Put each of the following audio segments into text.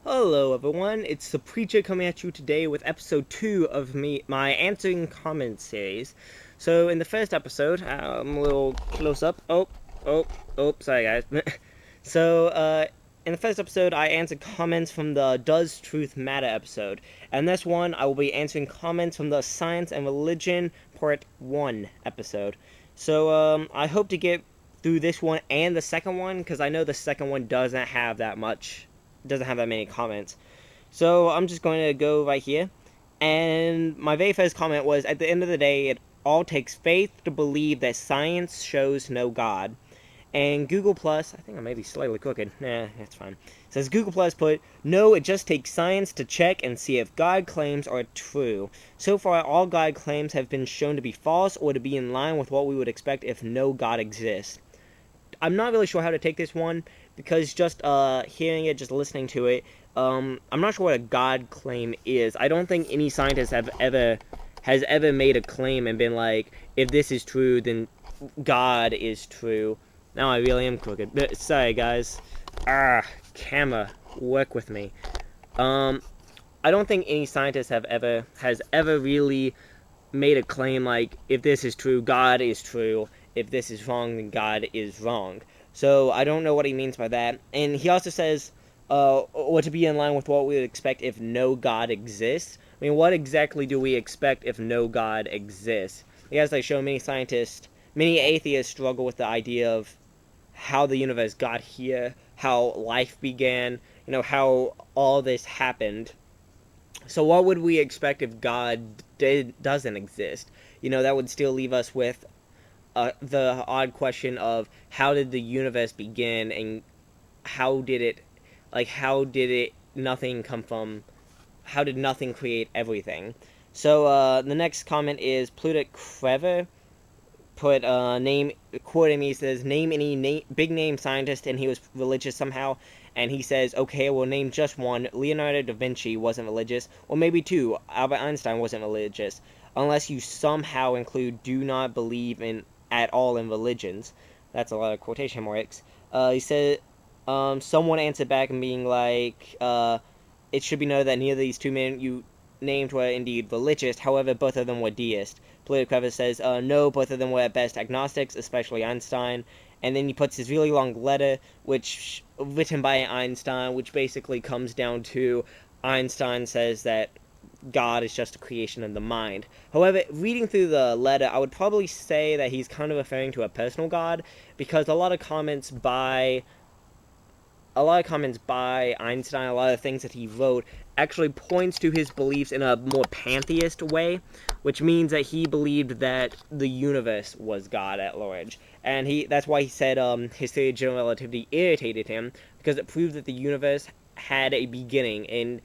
Hello everyone, it's the Preacher coming at you today with episode 2 of my answering comments series. So in the first episode, I'm a little close up. Sorry guys. In the first episode, I answered comments from the Does Truth Matter episode. And this one, I will be answering comments from the Science and Religion Part 1 episode. I hope to get through this one and the second one, because I know the second one doesn't have that many comments. So I'm just going to go right here. And my very first comment was, at the end of the day, it all takes faith to believe that science shows no God. And Google Plus, I think I may be slightly crooked. Nah, that's fine. It says Google Plus put, no, it just takes science to check and see if God claims are true. So far, all God claims have been shown to be false or to be in line with what we would expect if no God exists. I'm not really sure how to take this one, because just hearing it, just listening to it, I'm not sure what a God claim is. I don't think any scientist has ever made a claim and been like, if this is true, then God is true. Now I really am crooked. But, sorry guys. Camera, work with me. I don't think any scientist has ever really made a claim like, if this is true, God is true. If this is wrong, then God is wrong. So I don't know what he means by that. And he also says, or to be in line with what we would expect if no God exists. I mean, what exactly do we expect if no God exists? As I show, many atheists struggle with the idea of how the universe got here, how life began, how all this happened. So what would we expect if God doesn't exist? That would still leave us with the odd question of, how did the universe begin, and how did nothing come from, how did nothing create everything? So the next comment is Pluto Crever put quoting me, says, name any big name scientist, and he was religious somehow. And he says, okay, we'll name just one. Leonardo da Vinci wasn't religious, or maybe two. Albert Einstein wasn't religious, unless you somehow include do not believe in at all in religions. That's a lot of quotation marks. He said, someone answered back and being like, it should be noted that neither of these two men you named were indeed religious. However, both of them were deists. Political says, no, both of them were at best agnostics, especially Einstein. And then he puts his really long letter, which written by Einstein, which basically comes down to, Einstein says that God is just a creation of the mind. However, reading through the letter, I would probably say that he's kind of referring to a personal God, because a lot of comments by Einstein, a lot of things that he wrote, actually points to his beliefs in a more pantheist way, which means that he believed that the universe was God at large. And that's why he said his theory of general relativity irritated him, because it proved that the universe had a beginning, and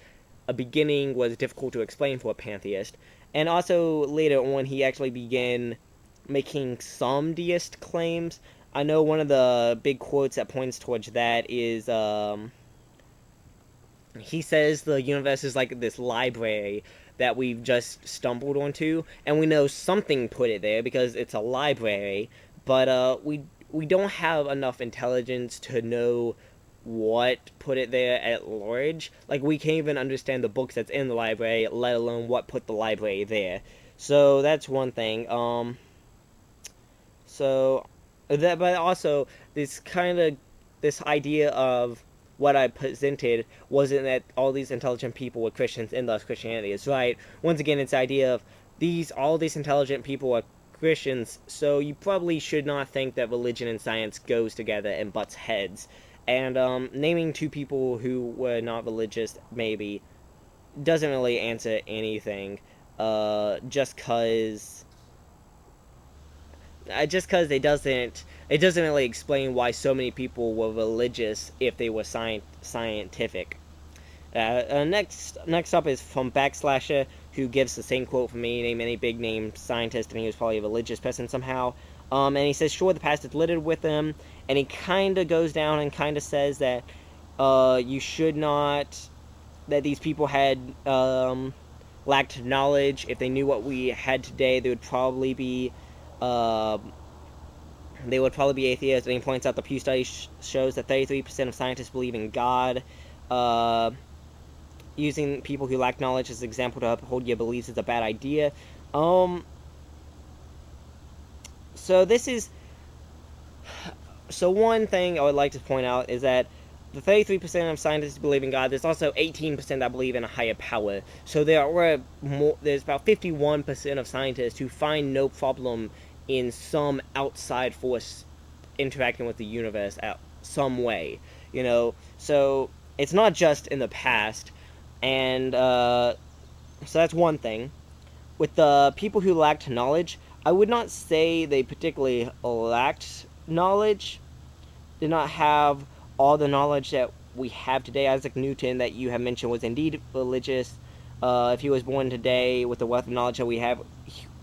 a beginning was difficult to explain for a pantheist. And also later on, he actually began making some deist claims. I know one of the big quotes that points towards that is, he says the universe is like this library that we've just stumbled onto, and we know something put it there because it's a library, but we don't have enough intelligence to know what put it there at large. Like, we can't even understand the books that's in the library, let alone what put the library there. So that's one thing. But also this idea of what I presented wasn't that all these intelligent people were Christians and thus Christianity is right. Once again, it's the idea of all these intelligent people are Christians, so you probably should not think that religion and science goes together and butts heads. And naming two people who were not religious maybe doesn't really answer anything. Just cause it doesn't really explain why so many people were religious if they were scientific. Next up is from Backslasher, who gives the same quote from me, name any big name scientist, and he was probably a religious person somehow. And he says, sure, the past is littered with them, and he kind of goes down and kind of says that you should not, that these people had lacked knowledge. If they knew what we had today, they would probably be atheists. And he points out the Pew study shows that 33% of scientists believe in God. using people who lack knowledge as an example to uphold your beliefs is a bad idea. Um, so this is so one thing I would like to point out is that the 33% of scientists believe in God. There's also 18% that believe in a higher power. So there's about 51% of scientists who find no problem in some outside force interacting with the universe at some way. So it's not just in the past, and so that's one thing. With the people who lacked knowledge, I would not say they particularly lacked knowledge, did not have all the knowledge that we have today. Isaac Newton, that you have mentioned, was indeed religious. If he was born today with the wealth of knowledge that we have,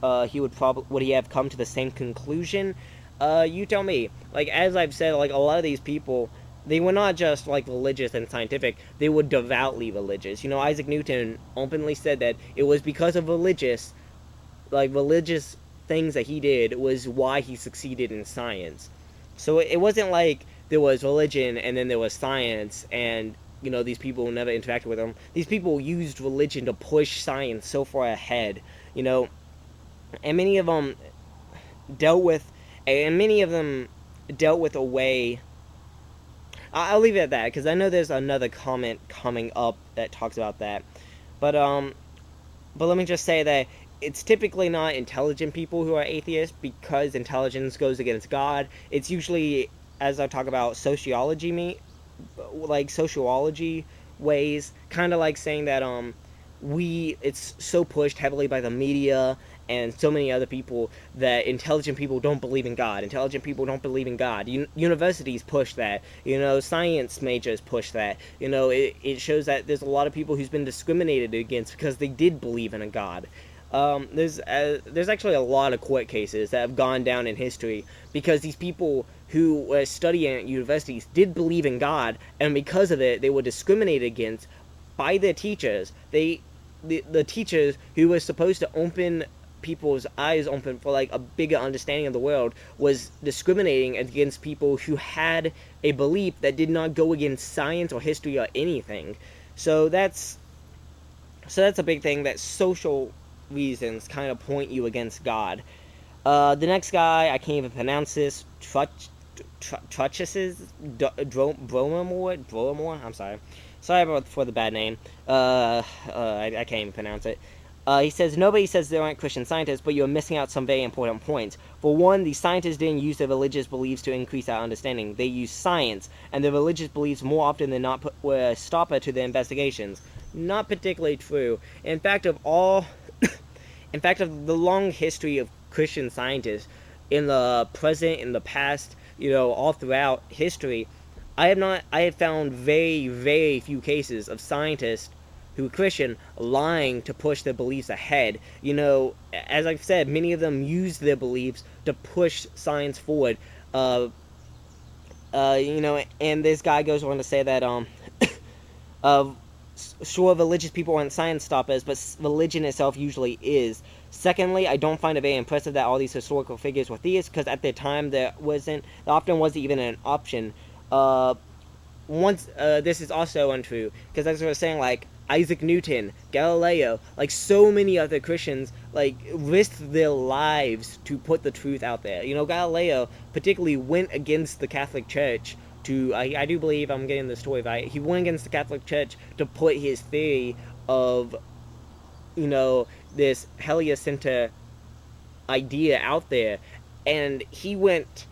would he have come to the same conclusion? You tell me. Like, as I've said, like, a lot of these people, they were not just like religious and scientific, they were devoutly religious. Isaac Newton openly said that it was because of religious things that he did was why he succeeded in science. So it wasn't like there was religion and then there was science, and these people never interacted with them. These people used religion to push science so far ahead, and many of them dealt with a way. I'll leave it at that because I know there's another comment coming up that talks about that, but let me just say that it's typically not intelligent people who are atheists, because intelligence goes against God. It's usually, as I talk about sociology ways, kind of like saying that it's so pushed heavily by the media and so many other people that intelligent people don't believe in God. Intelligent people don't believe in God. Universities push that. Science majors push that. It shows that there's a lot of people who's been discriminated against because they did believe in a God. There's actually a lot of court cases that have gone down in history because these people who were studying at universities did believe in God, and because of it, they were discriminated against by their teachers. The teachers who were supposed to open people's eyes open for like a bigger understanding of the world was discriminating against people who had a belief that did not go against science or history or anything. So that's a big thing, that social reasons kind of point you against God. The next guy, I can't even pronounce this, Bromamore. I'm sorry for the bad name. I can't even pronounce it. He says, nobody says there aren't Christian scientists, but you're missing out some very important points. For one, the scientists didn't use their religious beliefs to increase our understanding. They used science, and their religious beliefs more often than not were a stopper to their investigations. Not particularly true. In fact, of the long history of Christian scientists, in the present, in the past, all throughout history, I have found very, very few cases of scientists who are Christian lying to push their beliefs ahead. As I've said, many of them use their beliefs to push science forward. And this guy goes on to say that sure, religious people aren't science stoppers, but religion itself usually is. Secondly, I don't find it very impressive that all these historical figures were theists, because at their time there often wasn't even an option. This is also untrue, because as I was saying, like Isaac Newton, Galileo, like so many other Christians, like risked their lives to put the truth out there. Galileo particularly went against the Catholic Church I do believe I'm getting the story right. He went against the Catholic Church to put his theory of, this heliocentric idea out there, and he went.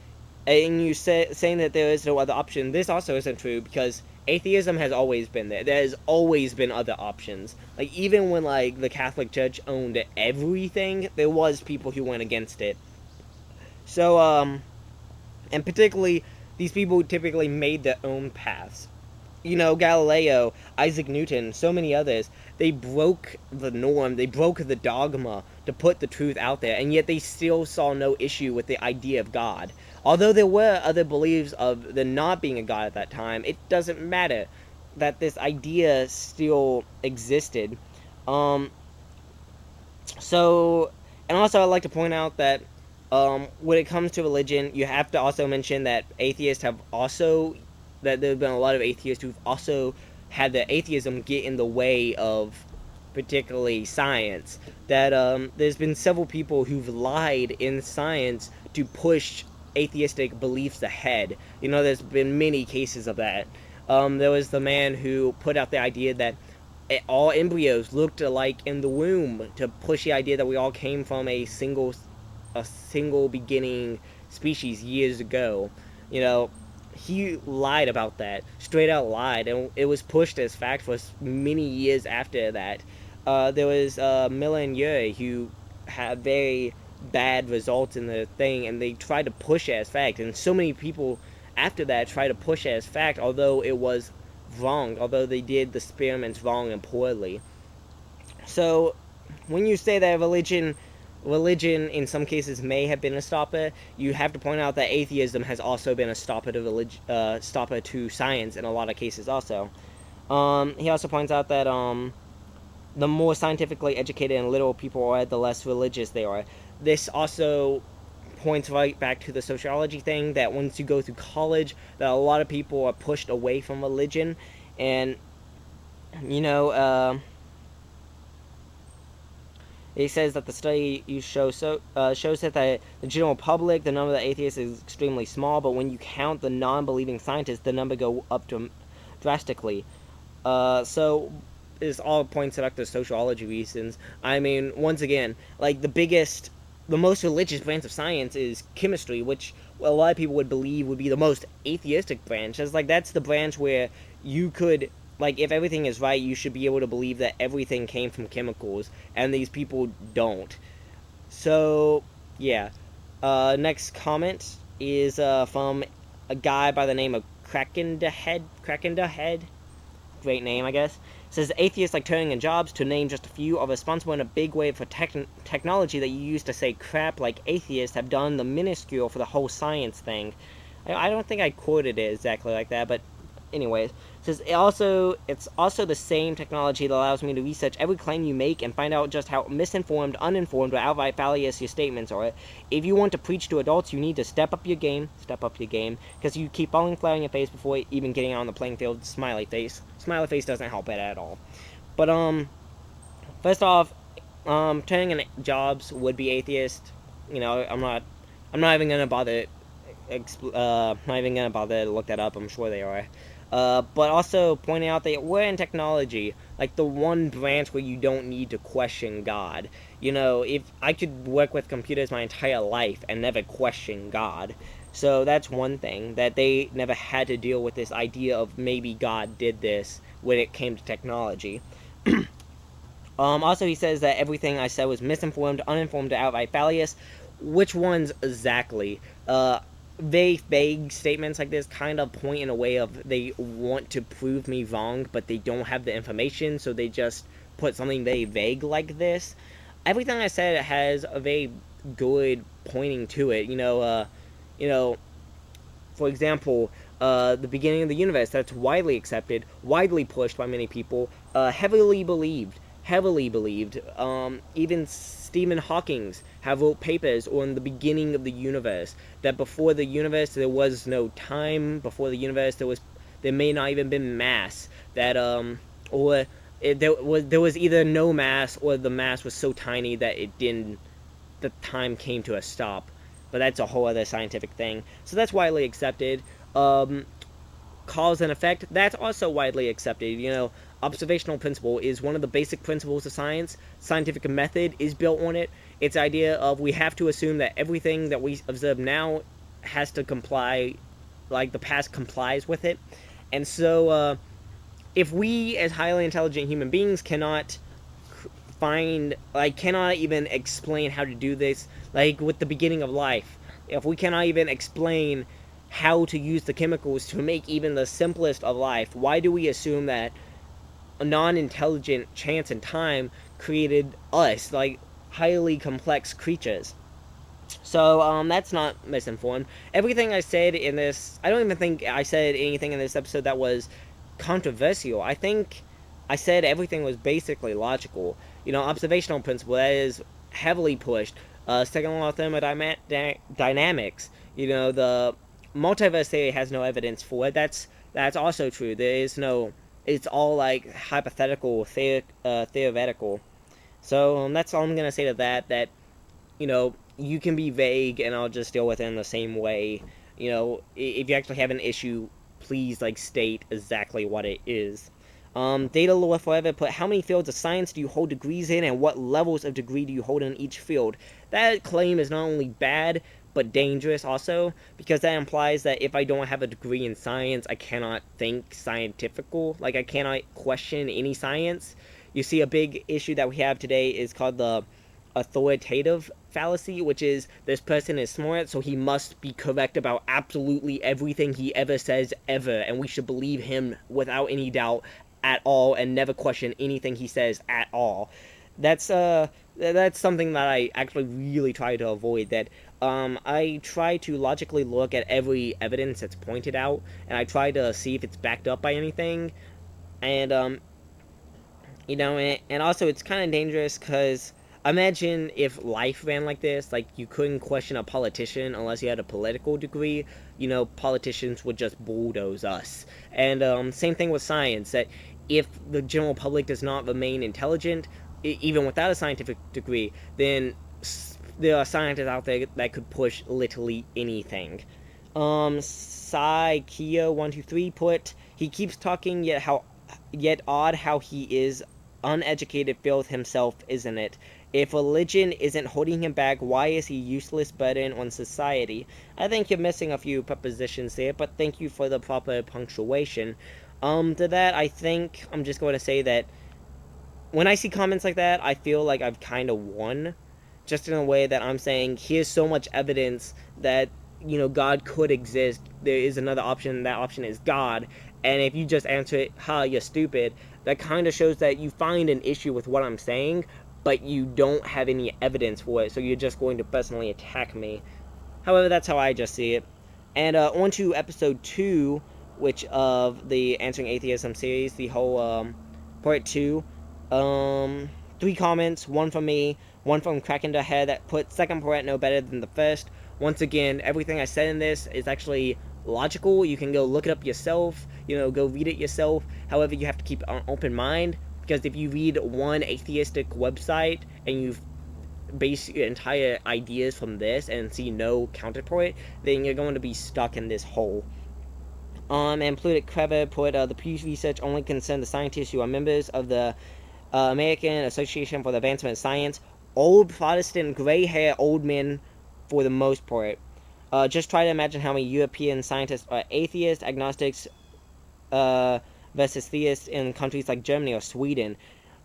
And you saying that there is no other option. This also isn't true, because atheism has always been there. There has always been other options. Like, even when the Catholic Church owned everything, there was people who went against it. So and particularly, these people typically made their own paths. Galileo, Isaac Newton, so many others, they broke the norm, they broke the dogma to put the truth out there, and yet they still saw no issue with the idea of God. Although there were other beliefs of there not being a God at that time, it doesn't matter that this idea still existed. And also I'd like to point out that when it comes to religion, you have to also mention that there have been a lot of atheists who've also had the atheism get in the way of particularly science. That there's been several people who've lied in science to push atheistic beliefs ahead. There's been many cases of that. There was the man who put out the idea that all embryos looked alike in the womb, to push the idea that we all came from a single beginning species years ago. He lied about that, straight out lied, and it was pushed as fact for many years after that. There was Miller and Urey who had very bad results in the thing, and they tried to push it as fact, and so many people after that tried to push it as fact, although it was wrong, although they did the experiments wrong and poorly. So when you say that religion in some cases may have been a stopper, you have to point out that atheism has also been a stopper to stopper to science in a lot of cases also. He also points out that the more scientifically educated and literal people are, the less religious they are. This also points right back to the sociology thing, that once you go through college, that a lot of people are pushed away from religion. And he says that the study shows that the general public, the number of atheists is extremely small, but when you count the non-believing scientists, the number go up drastically. So this all points back to sociology reasons. I mean, once again, like the most religious branch of science is chemistry, which a lot of people would believe would be the most atheistic branch. It's like that's the branch where you could, like, if everything is right, you should be able to believe that everything came from chemicals, and these people don't. So, yeah. Next comment is from a guy by the name of Krakendahead. Great name, I guess. It says, atheists like turning in jobs, to name just a few, are responsible in a big way for technology that you used to say crap, like atheists have done the minuscule for the whole science thing. I don't think I quoted it exactly like that, but anyways. It says, it's also the same technology that allows me to research every claim you make and find out just how misinformed, uninformed, or outright fallacious your statements are. If you want to preach to adults, you need to step up your game, because you keep falling flat on your face before even getting on the playing field. Smiley face doesn't help it at all. But first off, turning in jobs would be atheist. I'm not even gonna bother to look that up. I'm sure they are. But also pointing out that we're in technology, like the one branch where you don't need to question God. If I could work with computers my entire life and never question God. So that's one thing, that they never had to deal with this idea of maybe God did this when it came to technology. Also, he says that everything I said was misinformed, uninformed, or outright fallacious. Which ones exactly? Vague statements like this kind of point in a way of they want to prove me wrong, but they don't have the information, so they just put something very vague like this. Everything I said has a very good pointing to it. For example, the beginning of the universe, that's widely accepted, widely pushed by many people, heavily believed. Even Stephen Hawking have wrote papers on the beginning of the universe, that before the universe there was no time, before the universe there may not even been mass, that there was either no mass, or the mass was so tiny that the time came to a stop. But that's a whole other scientific thing. So that's widely accepted. Cause and effect, that's also widely accepted. Observational principle is one of the basic principles of science. Scientific method is built on it. It's the idea of we have to assume that everything that we observe now has to comply, like the past complies with it. And so if we as highly intelligent human beings cannot even explain how to do this, like with the beginning of life, if we cannot even explain how to use the chemicals to make even the simplest of life, why do we assume that a non-intelligent chance and time created us, like highly complex creatures? So that's not misinformed. Everything I said in this, I don't even think I said anything in this episode that was controversial. I think I said everything was basically logical. Observational principle, that is heavily pushed. Second law of thermodynamics, the multiverse theory has no evidence for it. That's also true. There is no it's all like hypothetical, theoretical. So that's all I'm gonna say to that. That you can be vague, and I'll just deal with it in the same way. If you actually have an issue, please like state exactly what it is. Data Lore Forever put, how many fields of science do you hold degrees in, and what levels of degree do you hold in each field? That claim is not only bad, but dangerous also, because that implies that if I don't have a degree in science, I cannot think scientifical. Like, I cannot question any science. You see, a big issue that we have today is called the authoritative fallacy, which is this person is smart, so he must be correct about absolutely everything he ever says ever, and we should believe him without any doubt at all and never question anything he says at all. That's something that I actually really try to avoid. That I try to logically look at every evidence that's pointed out, and I try to see if it's backed up by anything. And and also it's kind of dangerous because imagine if life ran like this. Like, you couldn't question a politician unless you had a political degree. Politicians would just bulldoze us. And same thing with science, that if the general public does not remain intelligent, even without a scientific degree, then there are scientists out there that could push literally anything. Psycheo123 put, he keeps talking, yet odd how he is uneducated filth himself, isn't it? If religion isn't holding him back, why is he useless burden on society? I think you're missing a few prepositions there, but thank you for the proper punctuation. To that, I think I'm just going to say that when I see comments like that, I feel like I've kind of won, just in a way that I'm saying, here's so much evidence that, God could exist. There is another option, that option is God. And if you just answer it, you're stupid, that kind of shows that you find an issue with what I'm saying, but you don't have any evidence for it, so you're just going to personally attack me. However, that's how I just see it. And on to episode 2, which of the Answering Atheism series, the whole part 2. 3 comments, one from me, one from Cracking the Head, that put second part no better than the first. Once again, everything I said in this is actually logical. You can go look it up yourself, go read it yourself. However, you have to keep an open mind, because if you read one atheistic website and you base your entire ideas from this and see no counterpoint, then you're going to be stuck in this hole. And Plutic Crever put, the previous research only concerned the scientists who are members of the American Association for the Advancement of Science. Old Protestant, gray-haired old men for the most part. Just try to imagine how many European scientists are atheists, agnostics, versus theists in countries like Germany or Sweden.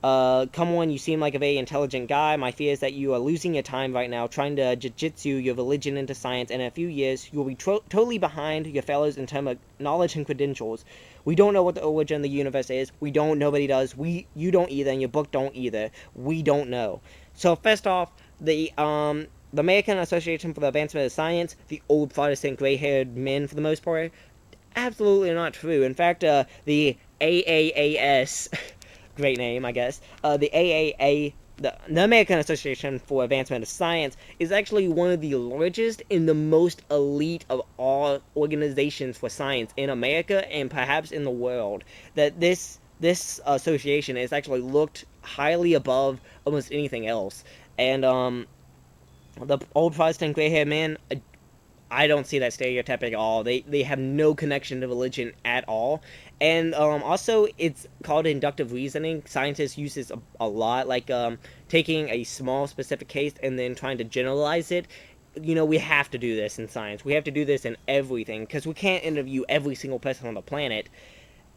Come on, you seem like a very intelligent guy. My fear is that you are losing your time right now trying to jiu-jitsu your religion into science, and in a few years you'll be totally behind your fellows in terms of knowledge and credentials. We don't know what the origin of the universe is. We don't. Nobody does. You don't either, and your book don't either. We don't know. So first off, the American Association for the Advancement of Science, the old Protestant gray-haired men for the most part, absolutely not true. In fact, the AAAS, great name, I guess, the AAA, the American Association for Advancement of Science, is actually one of the largest and the most elite of all organizations for science in America and perhaps in the world. That this association is actually looked highly above almost anything else. And the old Protestant gray-haired men, I don't see that stereotype at all. They have no connection to religion at all. And also, it's called inductive reasoning. Scientists use this a lot, like taking a small specific case and then trying to generalize it. We have to do this in science. We have to do this in everything, because we can't interview every single person on the planet.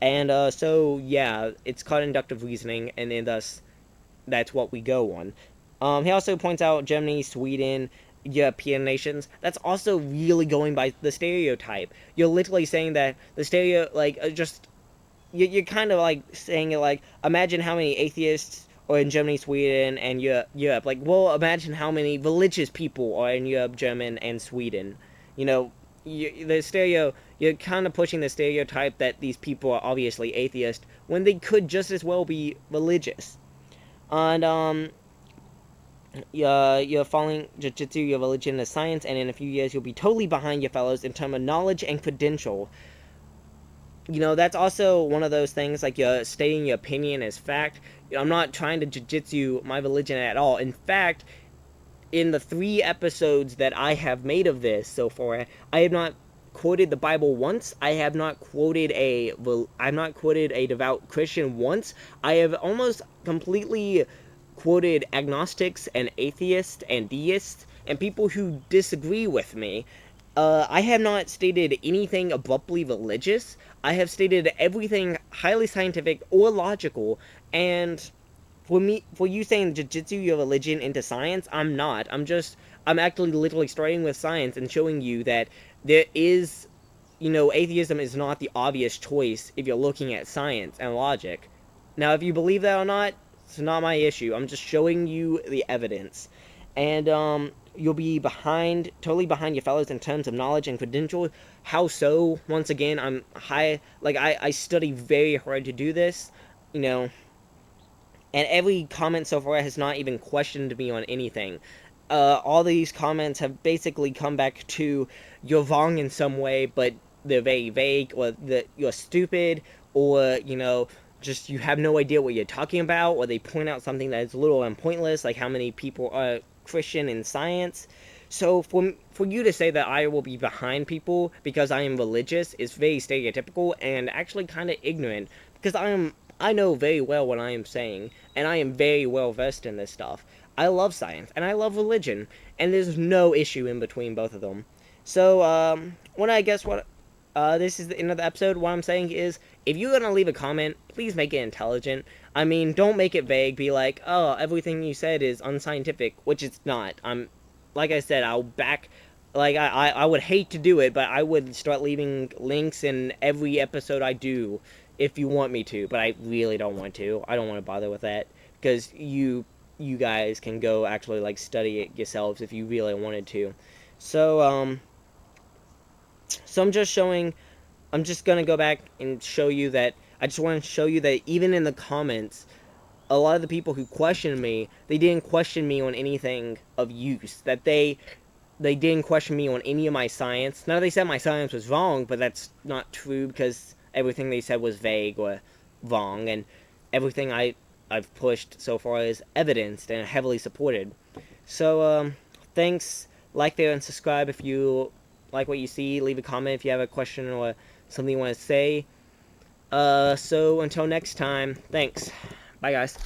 And so, yeah, it's called inductive reasoning, and then thus, that's what we go on. He also points out Germany, Sweden, European nations. That's also really going by the stereotype. You're literally saying that the you're kind of like saying it like, imagine how many atheists are in Germany, Sweden, and Europe. Like, well, imagine how many religious people are in Europe, German, and Sweden. You're kind of pushing the stereotype that these people are obviously atheist when they could just as well be religious. And you're following jiu-jitsu, your religion, as science, and in a few years you'll be totally behind your fellows in terms of knowledge and credential. that's also one of those things, like, stating your opinion as fact. I'm not trying to jujitsu my religion at all. In fact, in the 3 episodes that I have made of this so far, I have not quoted the Bible once. I'm not quoted a devout Christian once. I have almost completely quoted agnostics and atheists and deists and people who disagree with me. I have not stated anything abruptly religious. I have stated everything highly scientific or logical, and for you saying jujitsu your religion into science, I'm not. I'm actually literally starting with science and showing you that there is, atheism is not the obvious choice if you're looking at science and logic. Now, if you believe that or not, it's not my issue. I'm just showing you the evidence. And you'll be totally behind your fellows in terms of knowledge and credential. How so? Once again, I'm high, like, I study very hard to do this, and every comment so far has not even questioned me on anything. All these comments have basically come back to, you're wrong in some way, but they're very vague, or that you're stupid, or, just you have no idea what you're talking about, or they point out something that is little and pointless, like how many people are Christian in science. So for you to say that I will be behind people because I am religious is very stereotypical and actually kind of ignorant, because I know very well what I am saying, and I am very well versed in this stuff. I love science, and I love religion, and there's no issue in between both of them. So, when I guess what, this is the end of the episode, what I'm saying is, if you're gonna leave a comment, please make it intelligent. I mean, don't make it vague, be like, oh, everything you said is unscientific, which it's not. Like I said, I would hate to do it, but I would start leaving links in every episode I do if you want me to, but I really don't want to. I don't want to bother with that, because you guys can go actually, like, study it yourselves if you really wanted to. So I'm just gonna go back and show you that, I just want to show you that even in the comments, a lot of the people who questioned me, they didn't question me on anything of use. That they didn't question me on any of my science. Now, they said my science was wrong, but that's not true, because everything they said was vague or wrong, and everything I've pushed so far is evidenced and heavily supported. So, thanks. Like, favorite, and subscribe if you like what you see. Leave a comment if you have a question or something you want to say. So, until next time, thanks. Bye, guys.